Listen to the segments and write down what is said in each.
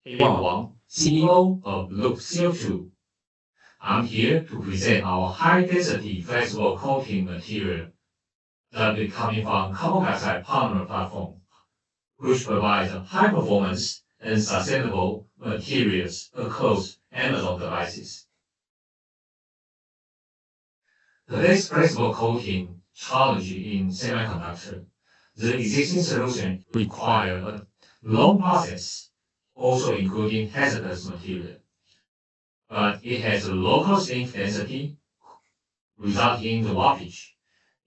A11, CEO of Loop CO₂. I'm here to present our high-density flexible coating material that is coming from carbon dioxide polymer platform, which provides high performance and sustainable materials across Amazon devices. Today's flexible coating challenge in semiconductor, the existing solution require a long process, also including hazardous material. But it has a local zinc density, resulting in the warpage.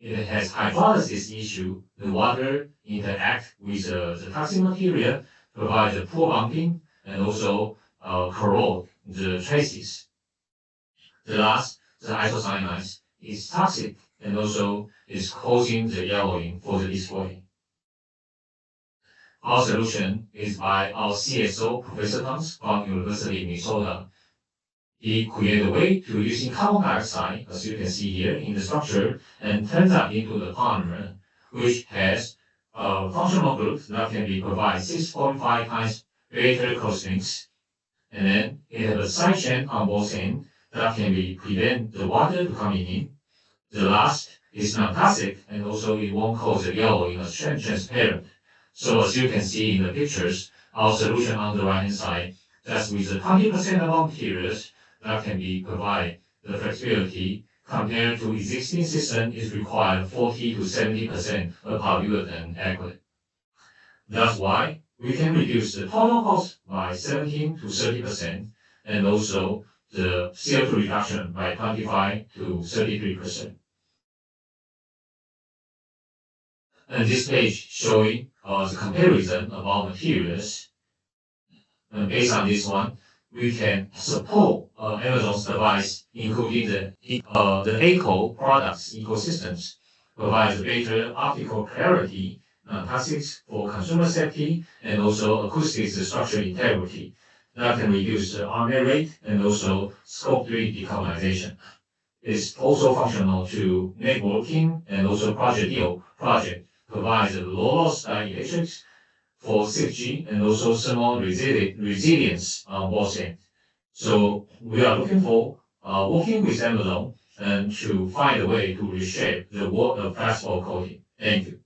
It has hydrolysis issue. The water interact with the toxic material, provide the poor bonding, and also corrode the traces. The last, the isocyanates, is toxic and also is causing the yellowing for the display. Our solution is by our CSO, Professor Thomas from University of Minnesota. He created a way to using carbon dioxide, as you can see here in the structure, and turns that into the polymer, which has a functional group that can be provided 6.5 times greater cross links. And then it has a side chain on both ends that can be prevent the water to coming in. The last is non-toxic, and also it won't cause the yellowing as transparent. So as you can see in the pictures, our solution on the right hand side, that's with the 20% of materials that can be provide the flexibility compared to existing system is required 40 to 70% of polyurethane aggregate. That's why we can reduce the total cost by 17 to 30% and also the CO₂ reduction by 25 to 33%. And this page showing the comparison of our materials. And based on this one, we can support Amazon's device, including the eco products ecosystems, provides better optical clarity, toxics for consumer safety, and also acoustics structural integrity that can reduce the armor rate and also scope 3 decarbonization. It's also functional to networking and also project provides low loss dielectrics for 6G and also thermal resilience on both ends. So we are looking for working with Amazon and to find a way to reshape the world of flexible coating. Thank you.